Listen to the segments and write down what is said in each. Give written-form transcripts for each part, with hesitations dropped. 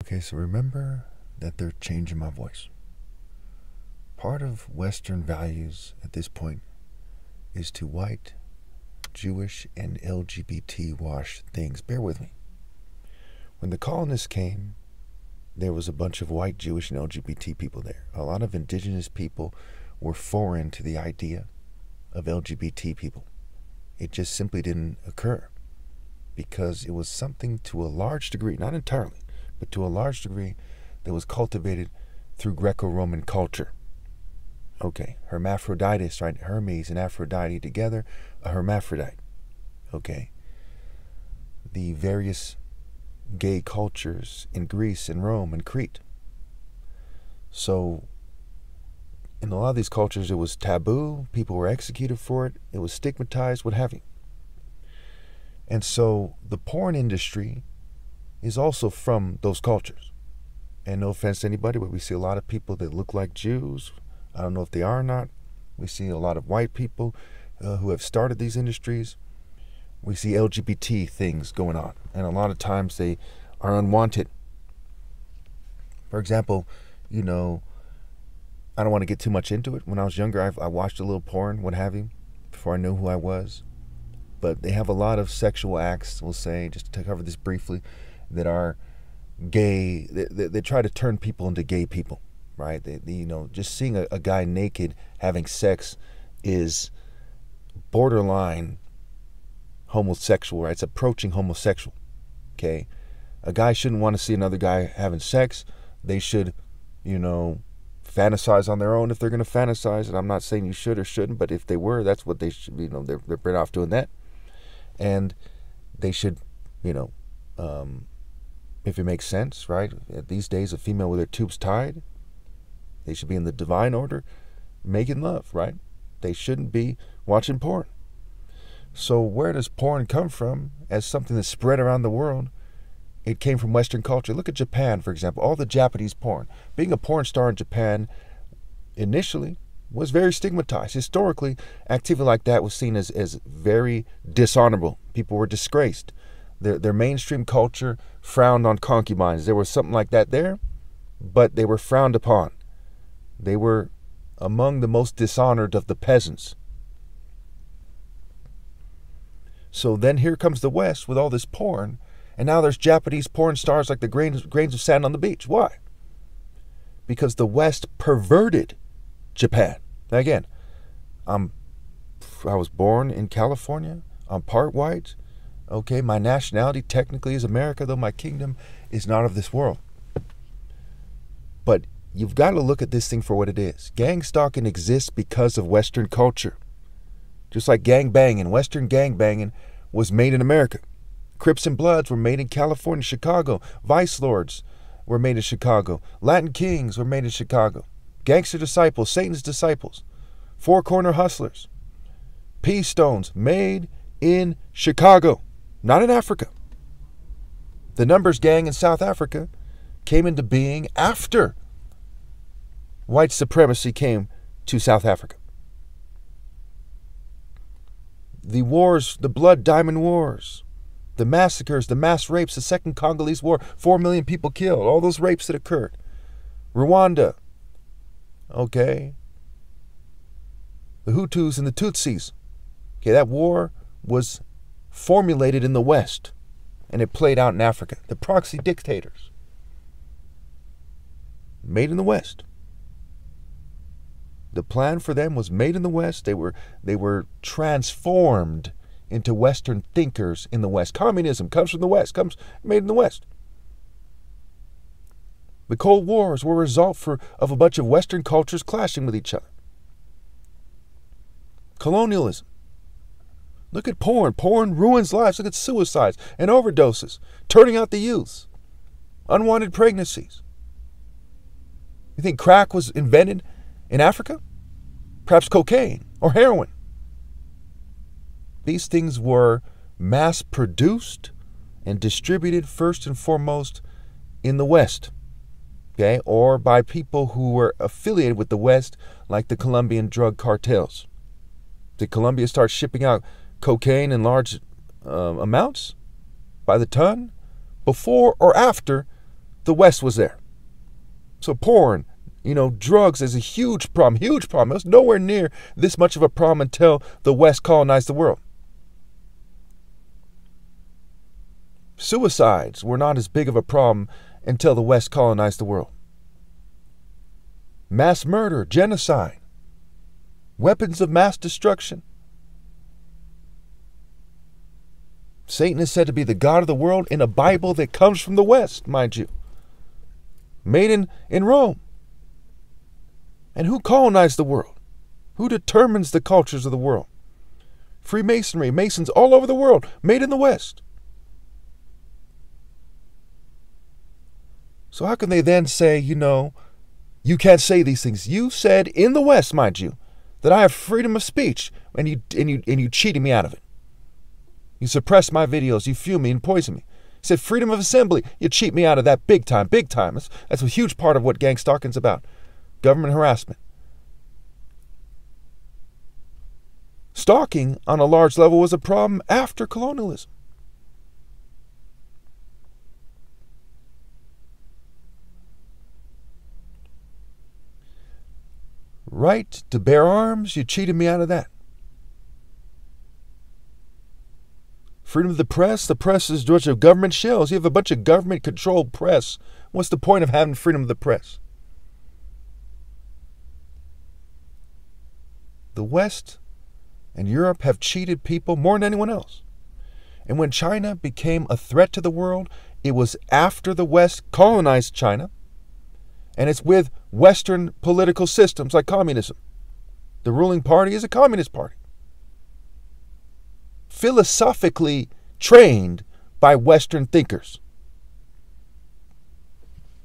Okay, so remember that they're changing my voice. Part of Western values at this point is to white, Jewish, and LGBT wash things. Bear with me. When the colonists came, there was a bunch of white, Jewish, and LGBT people there. A lot of indigenous people were foreign to the idea of LGBT people. It just simply didn't occur because it was something to a large degree, not entirely, but to a large degree that was cultivated through Greco-Roman culture. Okay, hermaphroditus, right? Hermes and Aphrodite together, a hermaphrodite. Okay. The various gay cultures in Greece and Rome and Crete. So, in a lot of these cultures, it was taboo. People were executed for it. It was stigmatized, what have you. And so, the porn industry is also from those cultures. And no offense to anybody, but we see a lot of people that look like Jews. I don't know if they are or not. We see a lot of white people who have started these industries. We see LGBT things going on. And a lot of times they are unwanted. For example, I don't want to get too much into it. When I was younger, I watched a little porn, what have you, before I knew who I was. But they have a lot of sexual acts, we'll say, just to cover this briefly, that are gay. They try to turn people into gay people, right? Just seeing a guy naked having sex is borderline homosexual, right? It's approaching homosexual, okay? A guy shouldn't want to see another guy having sex. They should, fantasize on their own if they're going to fantasize. And I'm not saying you should or shouldn't, but if they were, that's what they should, they're better off doing that. And they should, if it makes sense, right? These days, a female with her tubes tied, they should be in the divine order, making love, right? They shouldn't be watching porn. So where does porn come from as something that spread around the world? It came from Western culture. Look at Japan, for example, all the Japanese porn. Being a porn star in Japan initially was very stigmatized. Historically, activity like that was seen as very dishonorable. People were disgraced. Their mainstream culture frowned on concubines. There was something like that there, but they were frowned upon. They were among the most dishonored of the peasants. So then here comes the West with all this porn, and now there's Japanese porn stars like the grains of sand on the beach. Why? Because the West perverted Japan. Now again, I was born in California. I'm part white. Okay, my nationality technically is America, though my kingdom is not of this world. But you've got to look at this thing for what it is. Gangstalking exists because of Western culture. Just like gangbanging. Western gangbanging was made in America. Crips and Bloods were made in California, Chicago. Vice Lords were made in Chicago. Latin Kings were made in Chicago. Gangster Disciples, Satan's Disciples. Four Corner Hustlers. Peace Stones, made in Chicago. Not in Africa. The Numbers Gang in South Africa came into being after white supremacy came to South Africa. The wars, the Blood Diamond Wars, the massacres, the mass rapes, the Second Congolese War, 4 million people killed, all those rapes that occurred. Rwanda, okay, the Hutus and the Tutsis. Okay, that war was formulated in the West, and it played out in Africa. The proxy dictators, made in the West. The plan for them was made in the West. They were transformed into Western thinkers in the West. Communism comes from the West, comes made in the West. The Cold Wars were a result of a bunch of Western cultures clashing with each other. Colonialism. Look at porn. Porn ruins lives. Look at suicides and overdoses, turning out the youths, unwanted pregnancies. You think crack was invented in Africa? Perhaps cocaine or heroin. These things were mass-produced and distributed first and foremost in the West, okay, or by people who were affiliated with the West, like the Colombian drug cartels. Did Colombia start shipping out cocaine in large amounts by the ton before or after the West was there. So porn, drugs is a huge problem, huge problem. It was nowhere near this much of a problem until the West colonized the world. Suicides were not as big of a problem until the West colonized the world. Mass murder, genocide, weapons of mass destruction. Satan is said to be the god of the world in a Bible that comes from the West, mind you. Made in Rome. And who colonized the world? Who determines the cultures of the world? Freemasonry, Masons all over the world, made in the West. So how can they then say, you can't say these things? You said in the West, mind you, that I have freedom of speech, and you cheated me out of it. You suppressed my videos, you fume me and poison me. You said freedom of assembly, you cheat me out of that big time, big time. That's a huge part of what gangstalking is about. Government harassment. Stalking on a large level was a problem after colonialism. Right to bear arms, you cheated me out of that. Freedom of the press is a bunch of government shells. You have a bunch of government-controlled press. What's the point of having freedom of the press? The West and Europe have cheated people more than anyone else. And when China became a threat to the world, it was after the West colonized China, and it's with Western political systems like communism. The ruling party is a communist party. Philosophically trained by Western thinkers.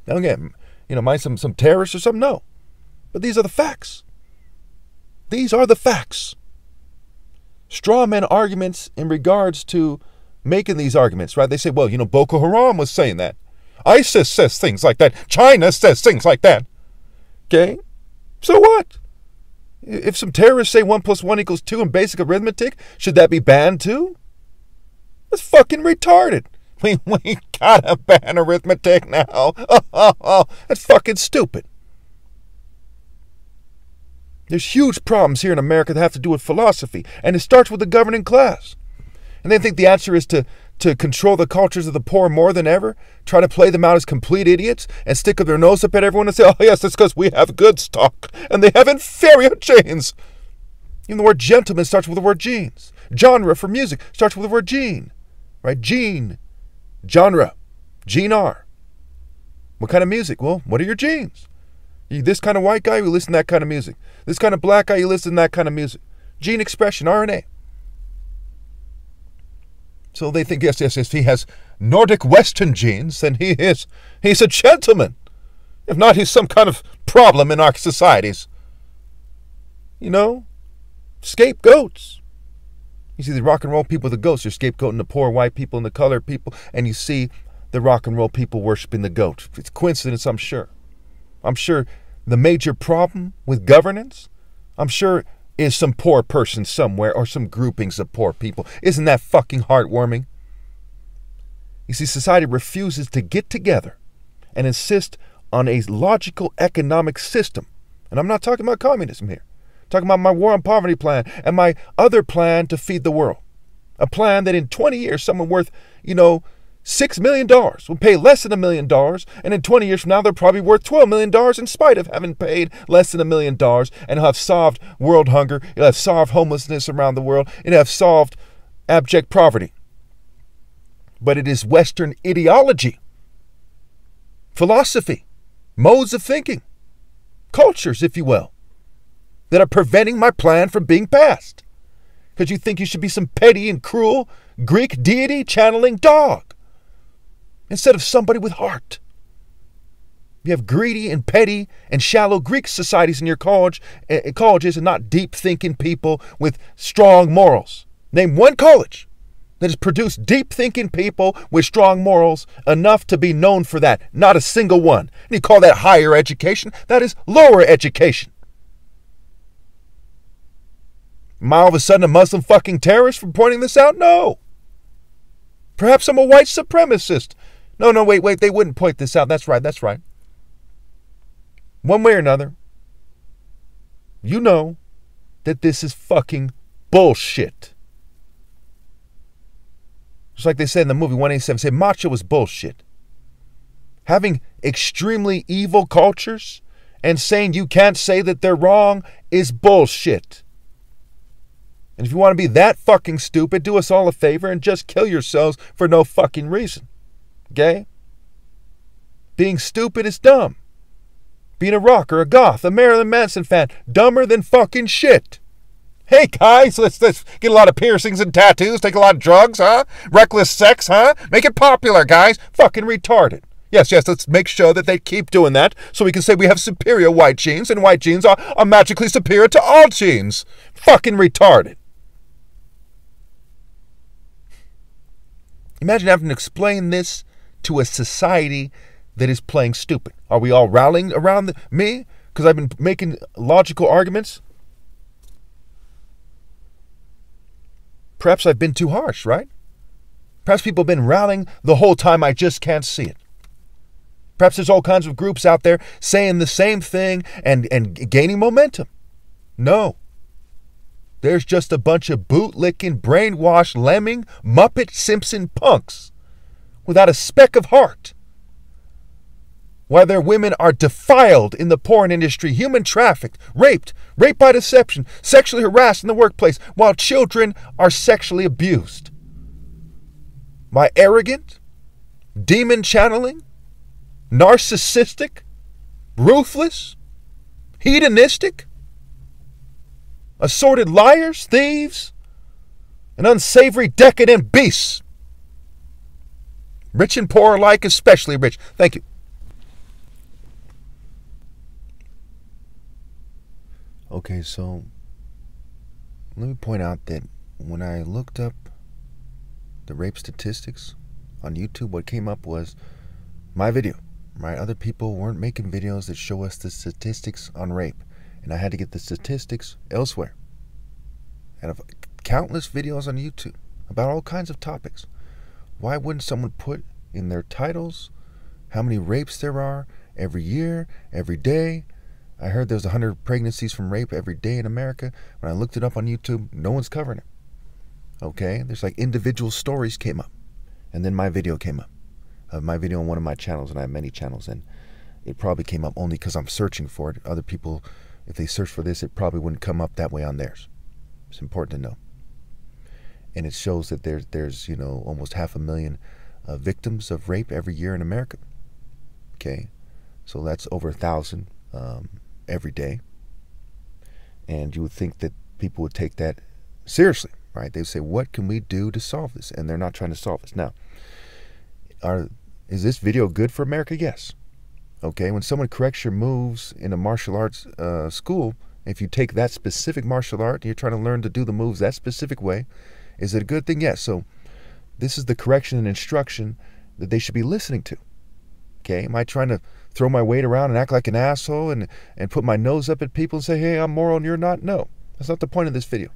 Now again, might some terrorists or something? No. But these are the facts. These are the facts. Straw man arguments in regards to making these arguments, right? They say, well, Boko Haram was saying that. ISIS says things like that. China says things like that. Okay? So what? If some terrorists say 1 + 1 = 2 in basic arithmetic, should that be banned too? That's fucking retarded. We gotta ban arithmetic now. That's fucking stupid. There's huge problems here in America that have to do with philosophy, and it starts with the governing class. And they think the answer is to control the cultures of the poor more than ever, try to play them out as complete idiots, and stick their nose up at everyone and say, oh yes, it's because we have good stock, and they have inferior genes. Even the word gentleman starts with the word genes. Genre for music starts with the word gene. Right? Gene. Genre. Gene R. What kind of music? Well, what are your genes? You this kind of white guy, you listen to that kind of music. This kind of black guy, you listen to that kind of music. Gene expression, RNA. So they think, yes, if he has Nordic Western genes, then he's a gentleman. If not, he's some kind of problem in our societies. Scapegoats. You see the rock and roll people, the goats, you're scapegoating the poor white people and the colored people, and you see the rock and roll people worshiping the goat. It's coincidence, I'm sure. I'm sure the major problem with governance, I'm sure, is some poor person somewhere or some groupings of poor people. Isn't that fucking heartwarming? You see, society refuses to get together and insist on a logical economic system. And I'm not talking about communism here. I'm talking about my war on poverty plan and my other plan to feed the world. A plan that in 20 years, someone worth, $6 million will pay less than $1 million, and in 20 years from now, they're probably worth $12 million in spite of having paid less than $1 million, and have solved world hunger, it'll have solved homelessness around the world, it'll have solved abject poverty. But it is Western ideology, philosophy, modes of thinking, cultures, if you will, that are preventing my plan from being passed. Because you think you should be some petty and cruel Greek deity channeling dog, instead of somebody with heart. You have greedy and petty and shallow Greek societies in your colleges and not deep-thinking people with strong morals. Name one college that has produced deep-thinking people with strong morals enough to be known for that. Not a single one. And you call that higher education? That is lower education. Am I all of a sudden a Muslim fucking terrorist for pointing this out? No. Perhaps I'm a white supremacist. No, wait, they wouldn't point this out. That's right. One way or another, you know that this is fucking bullshit. Just like they said in the movie 187, said macho was bullshit. Having extremely evil cultures and saying you can't say that they're wrong is bullshit. And if you want to be that fucking stupid, do us all a favor and just kill yourselves for no fucking reason. Okay? Being stupid is dumb. Being a rocker, a goth, a Marilyn Manson fan, dumber than fucking shit. Hey guys, let's get a lot of piercings and tattoos, take a lot of drugs, huh? Reckless sex, huh? Make it popular, guys. Fucking retarded. Yes, let's make sure that they keep doing that so we can say we have superior white genes and white genes are magically superior to all genes. Fucking retarded. Imagine having to explain this to a society that is playing stupid. Are we all rallying around me because I've been making logical arguments? Perhaps I've been too harsh, right? Perhaps people have been rallying the whole time, I just can't see it. Perhaps there's all kinds of groups out there saying the same thing and gaining momentum. No. There's just a bunch of bootlicking, brainwashed, lemming, Muppet Simpson punks without a speck of heart. While their women are defiled in the porn industry, human trafficked, raped by deception, sexually harassed in the workplace, while children are sexually abused. By arrogant, demon channeling, narcissistic, ruthless, hedonistic, assorted liars, thieves, and unsavory decadent beasts. Rich and poor alike, especially rich. Thank you. Okay, so let me point out that when I looked up the rape statistics on YouTube, what came up was my video, right? Other people weren't making videos that show us the statistics on rape, and I had to get the statistics elsewhere. And of countless videos on YouTube about all kinds of topics. Why wouldn't someone put in their titles how many rapes there are every year, every day? I heard there's 100 pregnancies from rape every day in America. When I looked it up on YouTube, no one's covering it. Okay? There's like individual stories came up. And then my video came up. My video on one of my channels, and I have many channels, and it probably came up only because I'm searching for it. Other people, if they search for this, it probably wouldn't come up that way on theirs. It's important to know. And it shows that there's almost 500,000 victims of rape every year in America. Okay? So that's over 1,000 every day. And you would think that people would take that seriously, right? They would say, what can we do to solve this? And they're not trying to solve this. Now, is this video good for America? Yes. Okay, when someone corrects your moves in a martial arts school, if you take that specific martial art and you're trying to learn to do the moves that specific way, is it a good thing? Yes. So this is the correction and instruction that they should be listening to. Okay, am I trying to throw my weight around and act like an asshole and put my nose up at people and say, hey, I'm moral and you're not? No, that's not the point of this video.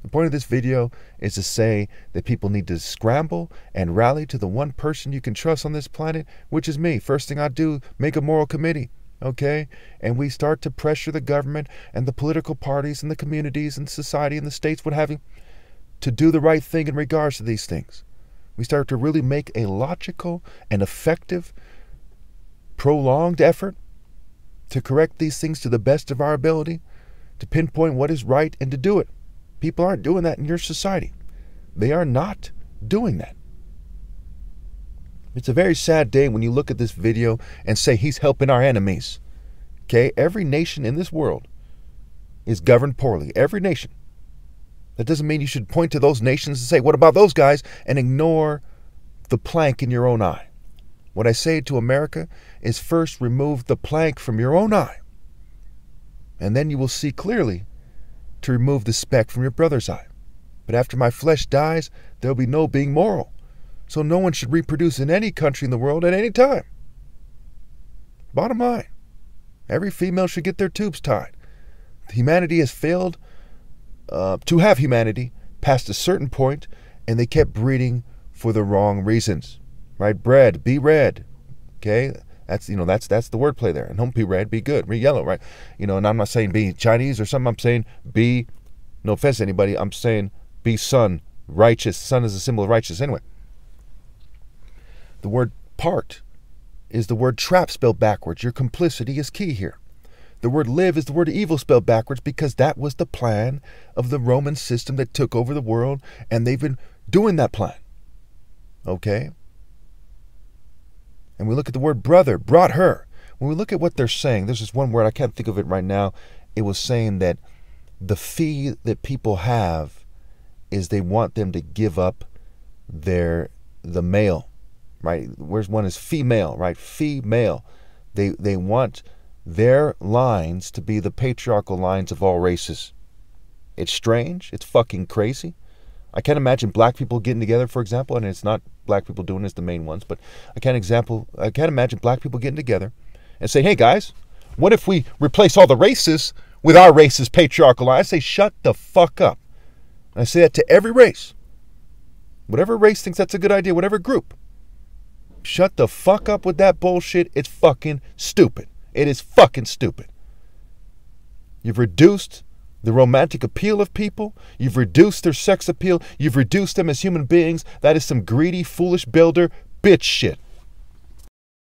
The point of this video is to say that people need to scramble and rally to the one person you can trust on this planet, which is me. First thing I do, make a moral committee, okay? And we start to pressure the government and the political parties and the communities and society and the states, what have you, to do the right thing in regards to these things. We start to really make a logical and effective, prolonged effort to correct these things to the best of our ability, to pinpoint what is right and to do it. People aren't doing that in your society. They are not doing that. It's a very sad day when you look at this video and say he's helping our enemies. Okay? Every nation in this world is governed poorly. Every nation. That doesn't mean you should point to those nations and say, what about those guys? And ignore the plank in your own eye. What I say to America is first remove the plank from your own eye. And then you will see clearly to remove the speck from your brother's eye. But after my flesh dies, there will be no being moral. So no one should reproduce in any country in the world at any time. Bottom line, every female should get their tubes tied. Humanity has failed to have humanity past a certain point, and they kept breeding for the wrong reasons. right? Bread, be red, okay? That's, you know, that's the wordplay there. And don't be red, be good, be yellow, right? You know, and I'm not saying be Chinese or something. I'm saying be, no offense to anybody, I'm saying be sun, righteous. Sun is a symbol of righteousness. Anyway, the word part is the word trap spelled backwards. Your complicity is key here. The word live is the word evil spelled backwards because that was the plan of the Roman system that took over the world, and they've been doing that plan. Okay? And we look at the word brother, brought her. When we look at what they're saying, there's this one word, I can't think of it right now. It was saying that the fee that people have is they want them to give up the male, right? Where's one is female, right? Female. They want their lines to be the patriarchal lines of all races. It's strange. It's fucking crazy. I can't imagine black people getting together, for example, and it's not black people doing it as the main ones, but I can't imagine black people getting together and say, hey guys, what if we replace all the races with our race's patriarchal line? I say, shut the fuck up. And I say that to every race. Whatever race thinks that's a good idea, whatever group. Shut the fuck up with that bullshit. It's fucking stupid. It is fucking stupid. You've reduced the romantic appeal of people. You've reduced their sex appeal. You've reduced them as human beings. That is some greedy, foolish builder bitch shit.